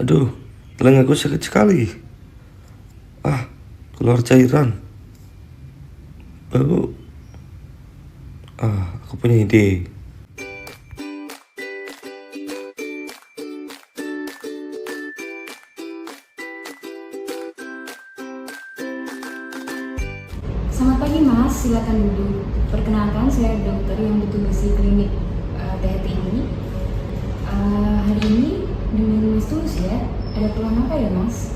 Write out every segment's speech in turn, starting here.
Aduh, telingaku sakit sekali. Keluar cairan. Baru. Aku punya ide. Selamat pagi Mas, silakan duduk. Perkenalkan, saya dokter yang bertugas di klinik THT ini. Hari ini dengan Mas Tulus ya, ada keluhan apa ya Mas?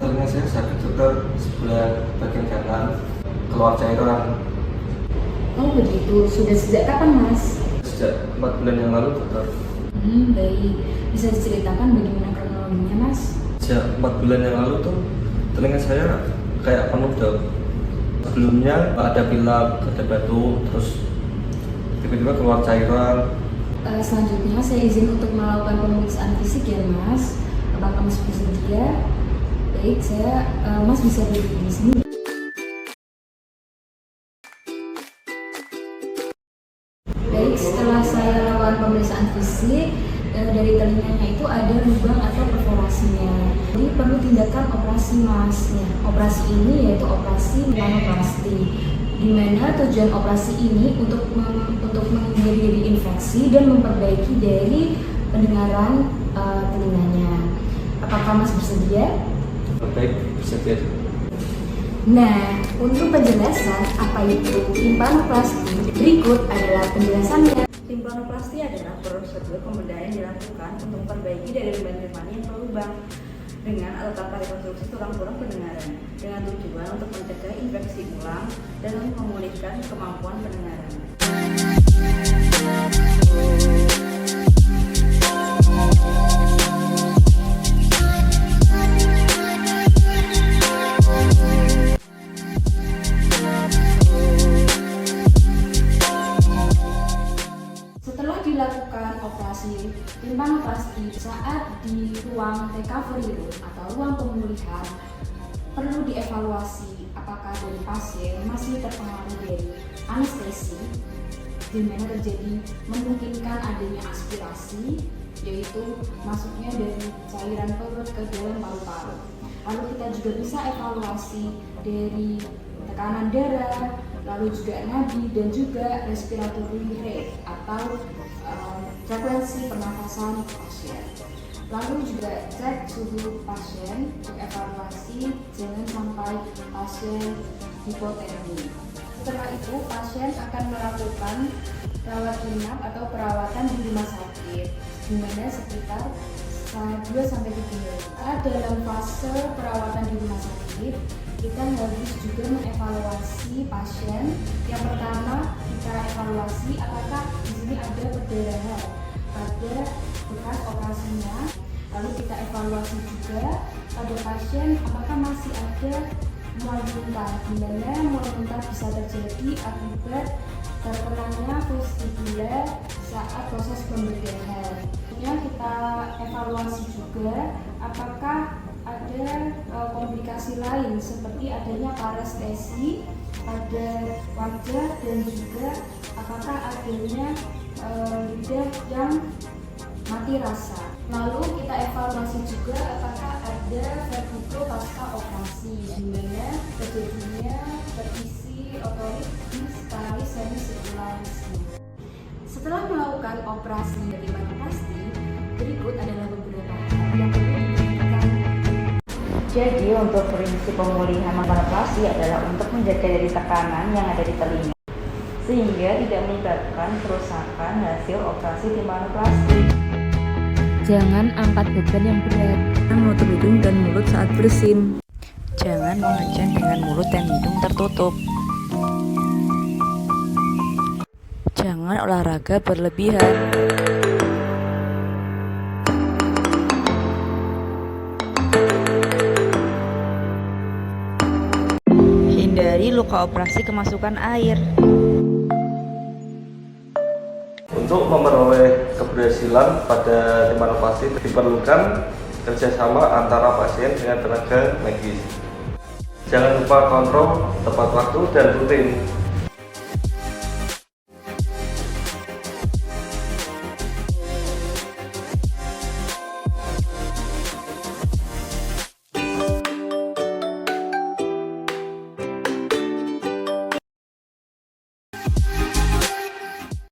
Telinga saya sakit dokter, sebelah bagian kanan, keluar cairan. Oh begitu, sudah sejak kapan Mas? Sejak 4 bulan yang lalu dokter. Baik, bisa diceritakan bagaimana kronologinya Mas? Sejak 4 bulan yang lalu tuh telinga saya kayak penuh dok. Sebelumnya ada pilek, ada batu, terus tiba-tiba keluar cairan. Selanjutnya saya izin untuk melakukan pemeriksaan fisik ya Mas. Apakah Mas bersedia? Baik, Mas bisa berdiri di sini. Baik, setelah saya lakukan pemeriksaan fisik, dari telinganya itu ada lubang atau perforasinya. Jadi perlu tindakan operasi Mas. Operasi ini yaitu operasi nanoplasti, di mana tujuan operasi ini untuk menghindari dari infeksi dan memperbaiki dari pendengaran telinganya. Apakah Mas bersedia? Baik, bersedia. Nah, untuk penjelasan apa itu timpanoplasti, berikut adalah penjelasannya. Timpanoplasti adalah prosedur pembedahan yang dilakukan untuk memperbaiki dari limbah-limbah yang berlubang dengan atau tanpa rekonstruksi tulang-tulang pendengaran dengan tujuan untuk mencegah infeksi ulang dan untuk memulihkan kemampuan pendengaran. Dilakukan operasi timpanoplasti saat di ruang recovery room atau ruang pemulihan, perlu dievaluasi apakah dari pasien masih terpengaruh dari anestesi, di mana terjadi memungkinkan adanya aspirasi, yaitu masuknya dari cairan perut ke dalam paru-paru. Lalu kita juga bisa evaluasi dari tekanan darah, lalu juga nadi dan juga respiratory rate atau frekuensi pernafasan pasien. Lalu juga cek suhu pasien untuk evaluasi jangan sampai pasien hipotermi. Setelah itu pasien akan melakukan rawat inap atau perawatan di rumah sakit, di mana sekitar 2-3 hari. Dalam fase perawatan di rumah sakit, kita harus juga mengevaluasi pasien. Yang pertama, kita evaluasi apakah di sini ada perdarahan pada bekas operasinya. Lalu kita evaluasi juga pada pasien apakah masih ada mual muntah, di mana mual muntah bisa terjadi akibat terkenanya vestibular saat proses pembedahan. Kita evaluasi juga apakah ada komplikasi lain seperti adanya parestesi pada wajah dan juga apakah adanya lidah yang mati rasa. Lalu kita evaluasi juga apakah ada vertigo pasca operasi, di mana terjadinya terisi otorik di skala semisirkulasi. Setelah melakukan operasi timpanoplasti, berikut adalah beberapa hal yang perlu diperhatikan. Jadi untuk prinsip pemulihan timpanoplasti adalah untuk menjaga dari tekanan yang ada di telinga, sehingga tidak menyebabkan kerusakan hasil operasi timpanoplasti. Jangan angkat beban yang berat. Menutup hidung dan mulut saat bersin. Jangan mengacan dengan mulut dan hidung tertutup. Jangan olahraga berlebihan. Hindari luka operasi kemasukan air. Untuk memperoleh keberhasilan pada timpanoplasti diperlukan kerjasama antara pasien dengan tenaga medis. Jangan lupa kontrol tepat waktu dan rutin.